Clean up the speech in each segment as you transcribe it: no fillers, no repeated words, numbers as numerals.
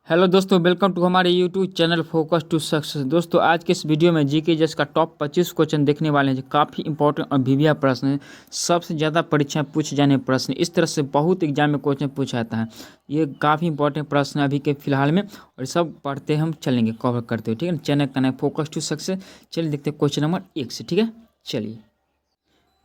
Hello दोस्तों, welcome to हमारे YouTube channel focus to success. दोस्तों, आज के इस वीडियो में जीके जस का टॉप 25 क्वेश्चन देखने वाले हैं जो काफ़ी इंपॉर्टेंट और वीवीआई प्रश्न है। सबसे ज़्यादा परीक्षा में पूछे जाने प्रश्न, इस तरह से बहुत एग्जाम में क्वेश्चन पूछा जाता है। ये काफ़ी इंपॉर्टेंट प्रश्न है अभी के फिलहाल में, और सब पढ़ते हम चलेंगे कवर करते हुए। ठीक है, चैनल का नाम फोकस टू सक्सेस। चलिए देखते हैं क्वेश्चन नंबर 1 से। ठीक है, चलिए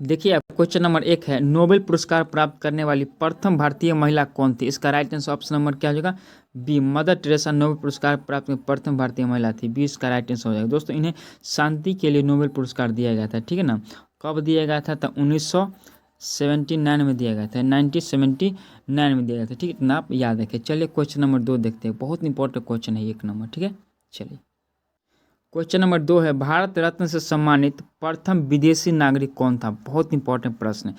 देखिए, आप क्वेश्चन नंबर 1 है, नोबेल पुरस्कार प्राप्त करने वाली प्रथम भारतीय महिला कौन थी? इसका राइट आंसर ऑप्शन नंबर क्या हो जाएगा? बी, मदर टेरेसा नोबेल पुरस्कार प्राप्त करने प्रथम भारतीय महिला थी। बी इसका राइट आंसर हो जाएगा। दोस्तों, इन्हें शांति के लिए नोबेल पुरस्कार दिया गया था। ठीक है ना, कब दिया गया था? तो 1979 में दिया गया था, 1979 में दिया गया था। ठीक है, इतना आप याद रखें। चलिए क्वेश्चन नंबर 2 देखते हैं, बहुत इंपॉर्टेंट क्वेश्चन है 1 नंबर। ठीक है, चलिए क्वेश्चन नंबर 2 है, भारत रत्न से सम्मानित प्रथम विदेशी नागरिक कौन था? बहुत इंपॉर्टेंट प्रश्न है।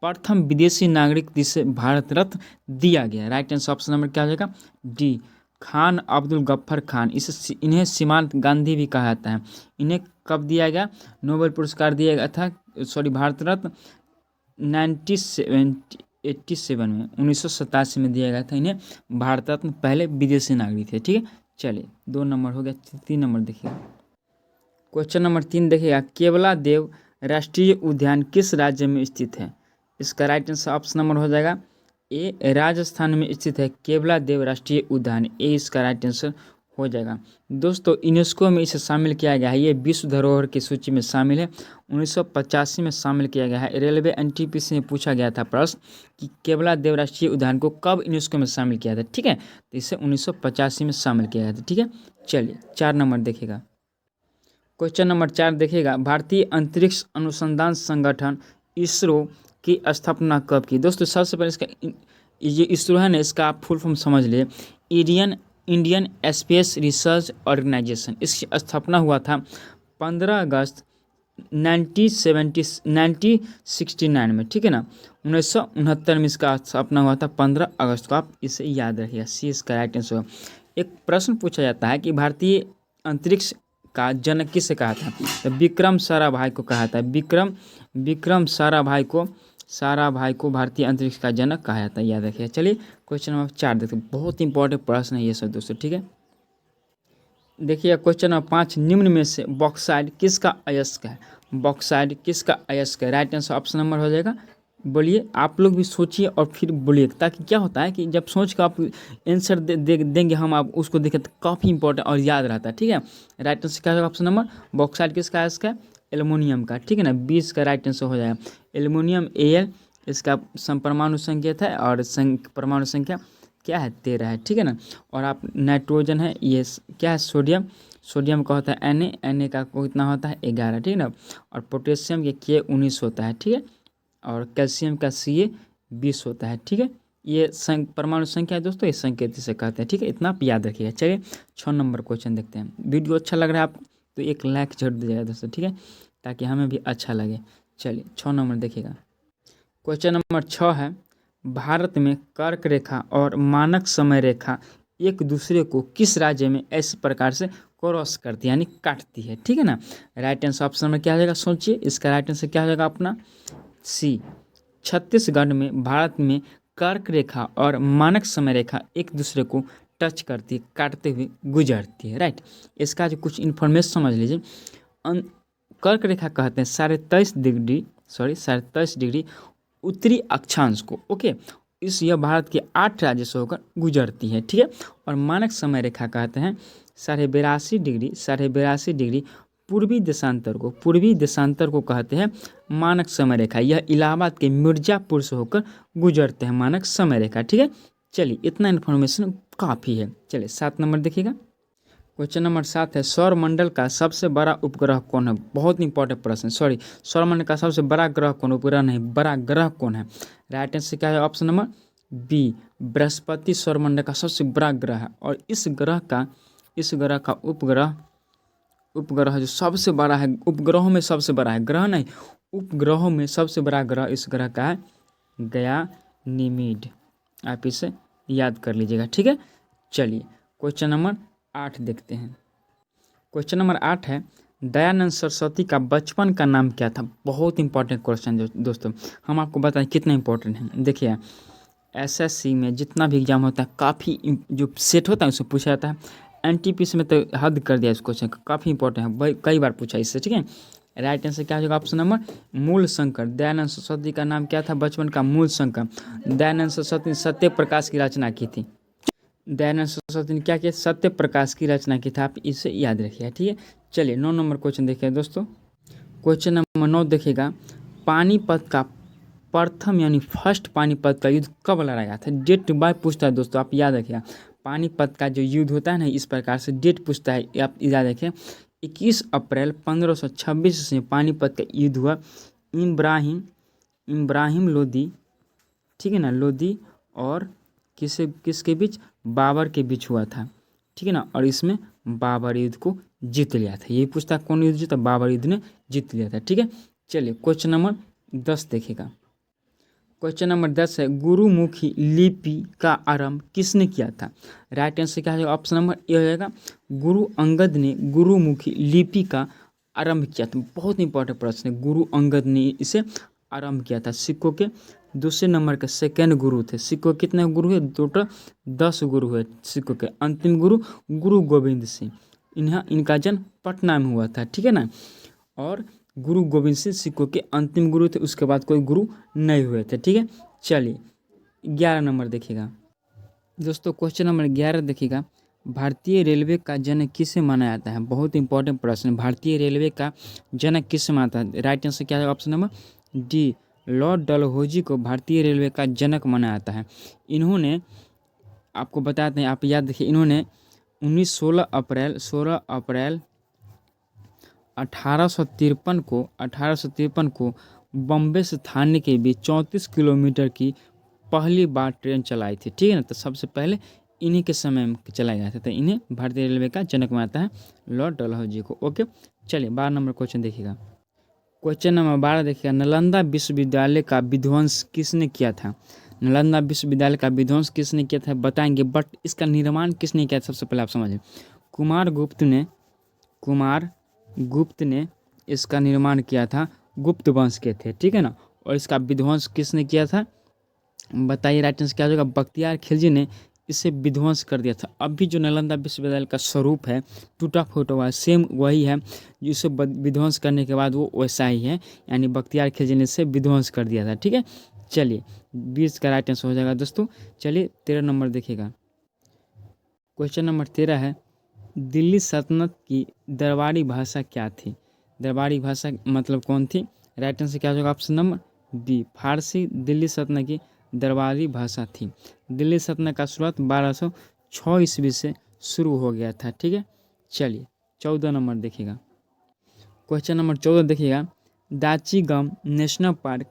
प्रथम विदेशी नागरिक जिसे भारत रत्न दिया गया, राइट आंसर ऑप्शन नंबर क्या हो जाएगा? डी, खान अब्दुल गफ्फर खान। इन्हें सीमांत गांधी भी कहा जाता है। इन्हें कब दिया गया नोबेल पुरस्कार? दिया गया था, सॉरी, भारत रत्न 1987 में, 1987 में दिया गया था इन्हें भारत रत्न। पहले विदेशी नागरिक थे। ठीक है, चलिए 2 नंबर हो गया। 3 नंबर देखिएगा, क्वेश्चन नंबर 3 देखिएगा, केवला देव राष्ट्रीय उद्यान किस राज्य में स्थित है? इसका राइट आंसर ऑप्शन नंबर हो जाएगा ए, राजस्थान में स्थित है केवला देव राष्ट्रीय उद्यान। ए इसका राइट आंसर हो जाएगा। दोस्तों, यूनेस्को में इसे शामिल किया गया है, ये विश्व धरोहर की सूची में शामिल है। 1985 में शामिल किया गया है। रेलवे एनटीपीसी में पूछा गया था प्रश्न कि केवला देव राष्ट्रीय उद्यान को कब यूनेस्को में शामिल किया था। ठीक है, तो इसे 1985 में शामिल किया गया था। ठीक है, चलिए 4 नंबर देखिएगा, क्वेश्चन नंबर 4 देखिएगा, भारतीय अंतरिक्ष अनुसंधान संगठन इसरो की स्थापना कब की? दोस्तों, सबसे पहले इसका ये इसरो है ना, इसका आप फुल फॉर्म समझ लिए, इंडियन स्पेस रिसर्च ऑर्गेनाइजेशन। इसकी स्थापना हुआ था 15 अगस्त 1969 में। ठीक है ना, 1969 में इसका स्थापना हुआ था, 15 अगस्त को। आप इसे याद रखिएगा, सी इसका राइट आंसर होगा। एक प्रश्न पूछा जाता है कि भारतीय अंतरिक्ष का जनक किसे कहा था? तो विक्रम साराभाई को कहा था। विक्रम साराभाई को भारतीय अंतरिक्ष का जनक कहा जाता है, याद रखिए। चलिए क्वेश्चन नंबर 4 देखते हैं, बहुत इंपॉर्टेंट प्रश्न है ये सब दोस्तों। ठीक है, देखिए क्वेश्चन नंबर 5, निम्न में से बॉक्साइड किसका अयस्क है? बॉक्साइड किसका अयस्क है? राइट आंसर ऑप्शन नंबर हो जाएगा, बोलिए, आप लोग भी सोचिए और फिर बोलिए, ताकि क्या होता है कि जब सोच कर आप आंसर देंगे हम, आप उसको देखें तो काफ़ी इंपॉर्टेंट और याद रहता है। ठीक है, राइट आंसर क्या होगा? ऑप्शन नंबर बॉक्साइड किसका अयस्क है? एल्युमिनियम का। ठीक है ना, 20 का राइट आंसर हो जाएगा। एल्युमिनियम Al इसका परमाणु संकेत है, और परमाणु संख्या क्या है? 13 है। ठीक है ना, और आप नाइट्रोजन है, ये क्या है? सोडियम का होता है Na का कितना होता है? 11। ठीक है ना, और पोटेशियम के K19 होता है। ठीक है, और कैल्शियम का Ca20 होता है। ठीक है, ये परमाणु संख्या है दोस्तों, इस संकेत से कहते हैं। ठीक है, इतना आप याद रखिएगा। चलिए 6 नंबर क्वेश्चन देखते हैं। वीडियो अच्छा लग रहा है आप तो एक लाइक जरूर दीजिएगा दोस्तों। ठीक है, ताकि हमें भी अच्छा लगे। चलिए 6 नंबर देखिएगा, क्वेश्चन नंबर 6 है, भारत में कर्क रेखा और मानक समय रेखा एक दूसरे को किस राज्य में इस प्रकार से क्रॉस करती है, यानी काटती है? ठीक है ना, राइट आंसर ऑप्शन में क्या हो जाएगा? सोचिए, इसका राइट आंसर क्या हो जाएगा अपना? सी, छत्तीसगढ़ में भारत में कर्क रेखा और मानक समय रेखा एक दूसरे को टच करती है, काटते हुए गुजरती है। राइट, इसका जो कुछ इन्फॉर्मेशन समझ लीजिए। कर्क रेखा कहते हैं 23.5 डिग्री उत्तरी अक्षांश को। ओके, यह भारत के 8 राज्य से होकर गुजरती है। ठीक है, और मानक समय रेखा कहते हैं 82.5 डिग्री पूर्वी देशांतर को कहते हैं मानक समय रेखा। यह इलाहाबाद के मिर्जापुर से होकर गुजरते हैं मानक समय रेखा। ठीक है, चलिए इतना इन्फॉर्मेशन काफ़ी है। चलिए 7 नंबर देखिएगा, क्वेश्चन नंबर 7 है, सौरमंडल का सबसे बड़ा उपग्रह कौन है? बहुत इंपॉर्टेंट प्रश्न। सॉरी, सौरमंडल का सबसे बड़ा ग्रह कौन? उपग्रह नहीं, बड़ा ग्रह कौन है? राइट आंसर क्या है? ऑप्शन नंबर बी, बृहस्पति सौरमंडल का सबसे बड़ा ग्रह है। और इस ग्रह का उपग्रह जो सबसे बड़ा है, उपग्रहों में सबसे बड़ा है, ग्रह नहीं, उपग्रहों में सबसे बड़ा ग्रह इस ग्रह का है गयानीमिड। आप इसे याद कर लीजिएगा। ठीक है, चलिए क्वेश्चन नंबर 8 देखते हैं। क्वेश्चन नंबर 8 है, दयानंद सरस्वती का बचपन का नाम क्या था? बहुत इंपॉर्टेंट क्वेश्चन दोस्तों, हम आपको बताएं कितना इंपॉर्टेंट है। देखिए, एसएससी में जितना भी एग्जाम होता है काफ़ी जो सेट होता है उससे पूछा जाता है। एनटीपीसी में तो हद कर दिया इस क्वेश्चन का, काफ़ी इंपॉर्टेंट है, कई बार पूछा इससे, ठीक है। राइट आंसर क्या होगा ऑप्शन नंबर मूल शंकर। दयानंद सरस्वती का नाम क्या था बचपन का? मूल शंकर। दयानंद सरस्वती ने सत्य प्रकाश की रचना की थी। दयानंद सरस्वती ने क्या किया? सत्य प्रकाश की रचना की थी। आप इसे याद रखिए, ठीक है। चलिए 9 नंबर क्वेश्चन देखिए दोस्तों। क्वेश्चन नंबर 9 देखिएगा, पानीपत का प्रथम यानी फर्स्ट पानीपत का युद्ध कब लड़ा गया था? डेट बाय पूछता है दोस्तों, आप याद रखिएगा। पानीपत का जो युद्ध होता है ना, इस प्रकार से डेट पूछता है, आप याद रखें। 21 अप्रैल 1526 से पानीपत का युद्ध हुआ। इब्राहिम लोदी, ठीक है ना, लोदी और किसके बीच? बाबर के बीच हुआ था, ठीक है ना। और इसमें बाबर युद्ध को जीत लिया था। यही पूछता है कौन युद्ध जीता? बाबर युद्ध ने जीत लिया था, ठीक है। चलिए क्वेश्चन नंबर 10 देखिएगा। क्वेश्चन नंबर 10 है, गुरुमुखी लिपि का आरंभ किसने किया था? राइट आंसर क्या है? ऑप्शन नंबर ए हो जाएगा, गुरु अंगद ने गुरुमुखी लिपि का आरंभ किया था। बहुत इंपॉर्टेंट प्रश्न है, गुरु अंगद ने इसे आरंभ किया था। सिक्कों के दूसरे नंबर के सेकेंड गुरु थे। सिक्कों कितने गुरु हुए? टोटल 10 गुरु हुए सिक्कों के। अंतिम गुरु गुरु गोविंद सिंह, इनका जन्म पटना में हुआ था, ठीक है ना। और गुरु गोविंद सिंह सिक्कों के अंतिम गुरु थे, उसके बाद कोई गुरु नहीं हुए थे, ठीक है। चलिए 11 नंबर देखिएगा दोस्तों। क्वेश्चन नंबर 11 देखिएगा, भारतीय रेलवे का जनक किसे माना जाता है? बहुत इंपॉर्टेंट प्रश्न। भारतीय रेलवे का जनक किसे माना जाता है? राइट आंसर क्या है? Option number D, Lord Dalhousie को भारतीय रेलवे का जनक माना जाता है। इन्होंने, आपको बताते हैं, आप याद रखिए, इन्होंने 16 अप्रैल 1853 को बम्बे से थाने के बीच 34 किलोमीटर की पहली बार ट्रेन चलाई थी, ठीक है ना। तो सबसे पहले इन्हीं के समय में चलाया गया था, तो इन्हें भारतीय रेलवे का जनक मानता है लॉर्ड डलहौजी को। ओके, चलिए 12 नंबर क्वेश्चन देखिएगा। क्वेश्चन नंबर 12 देखिएगा, नालंदा विश्वविद्यालय का विध्वंस किसने किया था? नालंदा विश्वविद्यालय का विध्वंस किसने किया था बताएंगे, बट इसका निर्माण किसने किया था सबसे पहले आप समझें। कुमार गुप्त ने इसका निर्माण किया था, गुप्त वंश के थे, ठीक है ना। और इसका विध्वंस किसने किया था बताइए, राइट आंसर क्या होगा? बख्तियार खिलजी ने इसे विध्वंस कर दिया था। अभी जो नालंदा विश्वविद्यालय का स्वरूप है, टूटा फूटा हुआ, सेम वही है, जिसे विध्वंस करने के बाद वो वैसा ही है, यानी बख्तियार खिलजी ने इसे विध्वंस कर दिया था, ठीक है। चलिए 20 का राइट आंसर हो जाएगा दोस्तों। चलिए 13 नंबर देखिएगा। क्वेश्चन नंबर 13 है, दिल्ली सल्तनत की दरबारी भाषा क्या थी? दरबारी भाषा मतलब कौन थी? राइट आंसर क्या होगा? ऑप्शन नंबर बी, फारसी दिल्ली सल्तनत की दरबारी भाषा थी। दिल्ली सल्तनत का शुरुआत 1206 ईस्वी से शुरू हो गया था, ठीक है। चलिए 14 नंबर देखिएगा। क्वेश्चन नंबर 14 देखिएगा, दाचीगम नेशनल पार्क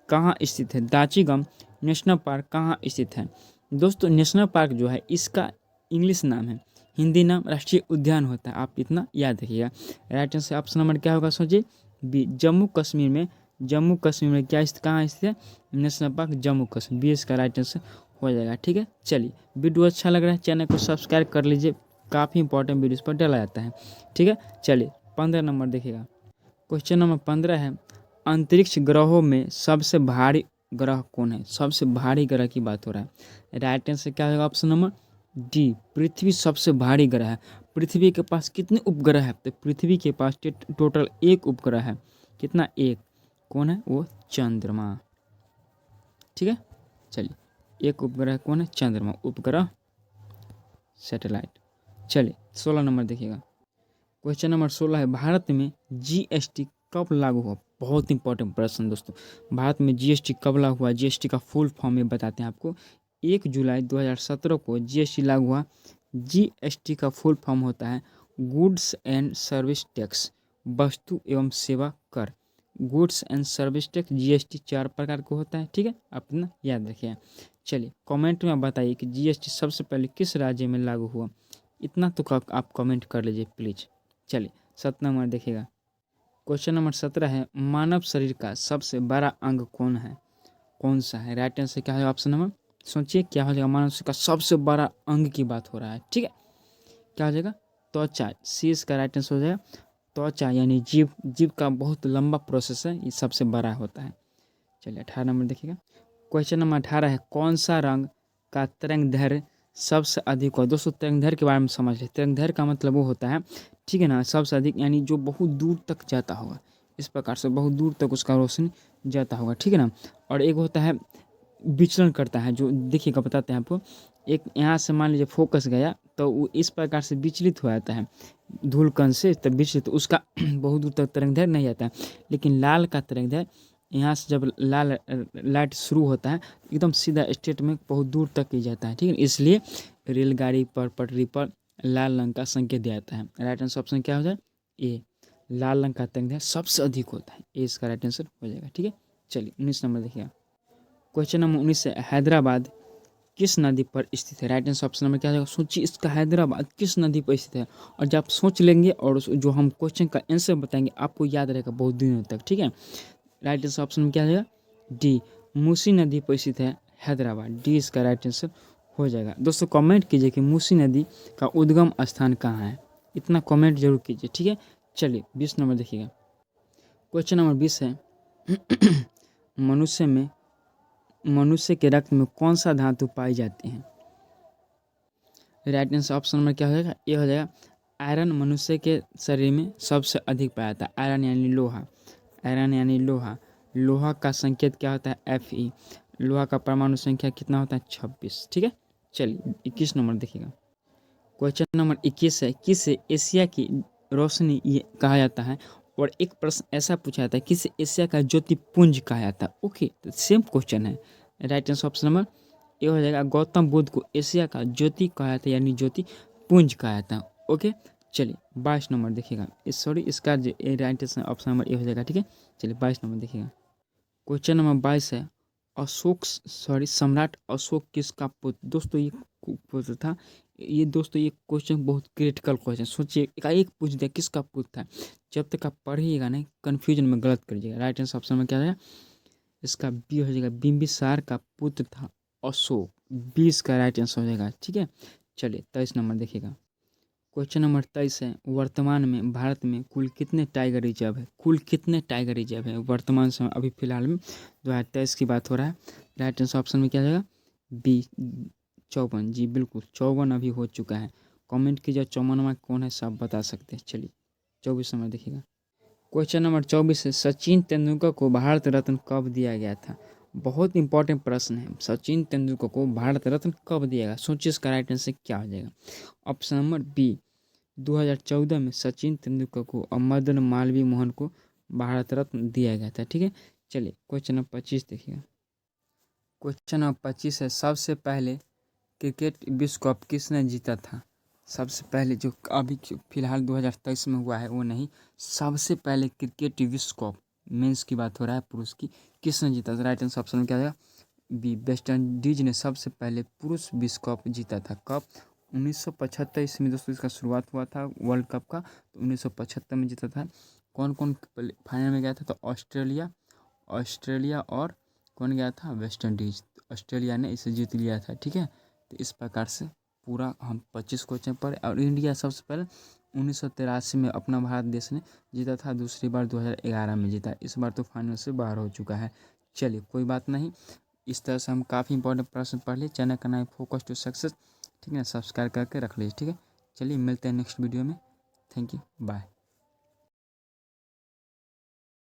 कहाँ स्थित है? दाचीगम नेशनल पार्क कहाँ स्थित है? दोस्तों नेशनल पार्क जो है इसका इंग्लिश नाम है, हिंदी नाम राष्ट्रीय उद्यान होता है, आप इतना याद रखिएगा। राइट आंसर ऑप्शन नंबर क्या होगा सोचिए? बी, जम्मू कश्मीर में क्या स्थित, कहाँ स्थित है? National park Jammu Kashmir. B इसका राइट आंसर हो जाएगा, ठीक है। चलिए वीडियो अच्छा लग रहा है, चैनल को सब्सक्राइब कर लीजिए, काफ़ी इंपॉर्टेंट वीडियोज़ पर डाला जाता है, ठीक है। चलिए 15 नंबर देखिएगा। क्वेश्चन नंबर 15 है, अंतरिक्ष ग्रहों में सबसे भारी ग्रह कौन है? सबसे भारी ग्रह की बात हो रहा है। राइट आंसर क्या होगा? ऑप्शन नंबर डी, पृथ्वी सबसे भारी ग्रह है। पृथ्वी के पास कितने उपग्रह है? तो पृथ्वी के पास टोटल एक उपग्रह है। कितना? एक। कौन है वो? चंद्रमा, ठीक है। चलिए एक उपग्रह कौन है? चंद्रमा, उपग्रह सैटेलाइट। चलिए 16 नंबर देखिएगा। क्वेश्चन नंबर 16 है, भारत में जीएसटी कब लागू हुआ? बहुत इंपॉर्टेंट प्रश्न दोस्तों। भारत में जीएसटी कब लागू हुआ? जीएसटी का फुल फॉर्म में बताते हैं आपको। 1 जुलाई 2017 को जीएसटी लागू हुआ। जीएसटी का फुल फॉर्म होता है गुड्स एंड सर्विस टैक्स, वस्तु एवं सेवा कर। Goods and service tax GST 4 प्रकार का होता है, ठीक है, अपना याद रखिए। चलिए कमेंट में बताइए कि जीएसटी सबसे पहले किस राज्य में लागू हुआ? इतना तो आप कमेंट कर लीजिए प्लीज़। चलिए 17 नंबर देखिएगा। क्वेश्चन नंबर 17 है, मानव शरीर का सबसे बड़ा अंग कौन सा है? राइट आंसर क्या है? ऑप्शन नंबर सोचिए क्या हो जाएगा? मानव शरीर का सबसे बड़ा अंग की बात हो रहा है, ठीक है। क्या हो जाएगा? त्वचा। सी इसका राइट आंसर हो जाएगा त्वचा, यानी जीव का बहुत लंबा प्रोसेस है, ये सबसे बड़ा होता है। चलिए 18 नंबर देखिएगा। क्वेश्चन नंबर 18 है, कौन सा रंग का तरंग दैर्घ्य सबसे अधिक हो? दोस्तों तरंग दैर्घ्य के बारे में समझ लें। तरंग दैर्घ्य का मतलब वो होता है, ठीक है ना, सबसे अधिक यानी जो बहुत दूर तक जाता होगा, इस प्रकार से बहुत दूर तक उसका रोशनी जाता होगा, ठीक है ना। और एक होता है विचलन करता है, जो देखिएगा बताते हैं आपको। एक यहाँ से मान लीजिए फोकस गया तो वो इस प्रकार से विचलित हो जाता है धूल कण से, तब विचलित उसका बहुत दूर तक तरंग दैर्घ्य नहीं आता है। लेकिन लाल का तरंग दैर्घ्य यहाँ से जब लाल लाइट शुरू होता है एकदम सीधा स्ट्रेट में बहुत दूर तक ही जाता है, ठीक है। इसलिए रेलगाड़ी पर पटरी पर लाल रंग का संकेत दिया जाता है। राइट आंसर ऑप्शन क्या हो जाए? ए। लाल रंग का तरंग दैर्घ्य सबसे अधिक होता है, ए इसका राइट आंसर हो जाएगा, ठीक है। चलिए 19 नंबर देखिएगा। क्वेश्चन नंबर 19 है, हैदराबाद किस नदी पर स्थित है? राइट आंसर ऑप्शन नंबर क्या हो जाएगा? सोचिए इसका हैदराबाद किस नदी पर स्थित है, और जब आप सोच लेंगे और जो हम क्वेश्चन का आंसर बताएंगे आपको याद रहेगा बहुत दिनों तक, ठीक है। राइट आंसर ऑप्शन में क्या हो जाएगा? डी। मूसी नदी पर स्थित है हैदराबाद, डी इसका राइट आंसर हो जाएगा। दोस्तों कमेंट कीजिए कि मूसी नदी का उद्गम स्थान कहाँ है, इतना कमेंट जरूर कीजिए, ठीक है। चलिए 20 नंबर देखिएगा। क्वेश्चन नंबर 20 है, मनुष्य के रक्त में कौन सा धातु पाई जाती है? राइट आंसर ऑप्शन नंबर क्या हो जाएगा? ये हो जाएगा आयरन। मनुष्य के शरीर में सबसे अधिक पाया जाता है आयरन यानी लोहा। आयरन यानी लोहा। लोहा का संकेत क्या होता है? Fe। लोहा का परमाणु संख्या कितना होता है? 26, ठीक है। चलिए 21 नंबर देखिएगा। क्वेश्चन नंबर 21 है, किसे एशिया की रोशनी ये कहा जाता है? और एक प्रश्न ऐसा पूछा जाता है, किसे एशिया का ज्योतिपुंज कहा जाता है? ओके, तो सेम क्वेश्चन है। राइट आंसर ऑप्शन नंबर ये हो जाएगा, गौतम बुद्ध को एशिया का ज्योति कहा जाता है यानी ज्योति पुंज कहा जाता है। ओके, चलिए 22 नंबर देखिएगा। सॉरी इसका right answer option number A हो जाएगा, ठीक है। चलिए 22 नंबर देखिएगा। क्वेश्चन नंबर 22 है, सम्राट अशोक किसका पुत्र? दोस्तों ये पुत्र था, ये दोस्तों ये क्वेश्चन बहुत क्रिटिकल क्वेश्चन, सोचिए एक पूछ दिया किसका पुत्र था, जब तक आप पढ़िएगा नहीं कन्फ्यूजन में गलत करिएगा। राइट आंसर ऑप्शन में क्या है? इसका बी हो जाएगा, बिंबिसार का पुत्र था अशोक, 20 का राइट आंसर हो जाएगा, ठीक है। चलिए 23 नंबर देखिएगा। क्वेश्चन नंबर 23 है, वर्तमान में भारत में कुल कितने टाइगर रिजर्व है? कुल कितने टाइगर रिजर्व है वर्तमान समय अभी फिलहाल में? 2023 की बात हो रहा है। राइट आंसर ऑप्शन में क्या जाएगा? बी 54। जी बिल्कुल 54 अभी हो चुका है। कमेंट कीजिए 54वां कौन है, सब बता सकते हैं। चलिए 24 नंबर देखिएगा। क्वेश्चन नंबर 24 है, सचिन तेंदुलकर को भारत रत्न कब दिया गया था? बहुत इंपॉर्टेंट प्रश्न है। सचिन तेंदुलकर को भारत रत्न कब दिया गया? सोचिए इसका राइट आंसर क्या हो जाएगा? ऑप्शन नंबर बी 2014 में सचिन तेंदुलकर को और मदन मालवीय मोहन को भारत रत्न दिया गया था, ठीक है। चलिए क्वेश्चन नंबर 25 देखिएगा। क्वेश्चन नंबर 25 है, सबसे पहले क्रिकेट विश्व कप किसने जीता था? सबसे पहले जो अभी फिलहाल 2023 में हुआ है वो नहीं, सबसे पहले क्रिकेट विश्व कप मेंस की बात हो रहा है पुरुष की, किसने जीता था? राइट आंसर ऑप्शन में क्या आएगा? बी वेस्ट इंडीज ने सबसे पहले पुरुष विश्व कप जीता था। कब? 1975 ईस्वी में दोस्तों इसका शुरुआत हुआ था वर्ल्ड कप का, तो 1975 में जीता था। कौन कौन फाइनल में गया था? तो ऑस्ट्रेलिया और कौन गया था? West Indies. ऑस्ट्रेलिया ने इसे जीत लिया था, ठीक है। तो इस प्रकार से पूरा हम 25 क्वेश्चन पढ़े। और इंडिया सबसे पहले 1983 में अपना भारत देश ने जीता था, दूसरी बार 2011 में जीता, इस बार तो फाइनल से बाहर हो चुका है। चलिए कोई बात नहीं, इस तरह से हम काफ़ी इंपॉर्टेंट प्रश्न पढ़ लिए। चैनल का नाम फोकस टू सक्सेस, ठीक है, सब्सक्राइब करके रख लीजिए, ठीक है। चलिए मिलते हैं नेक्स्ट वीडियो में। Thank you, bye.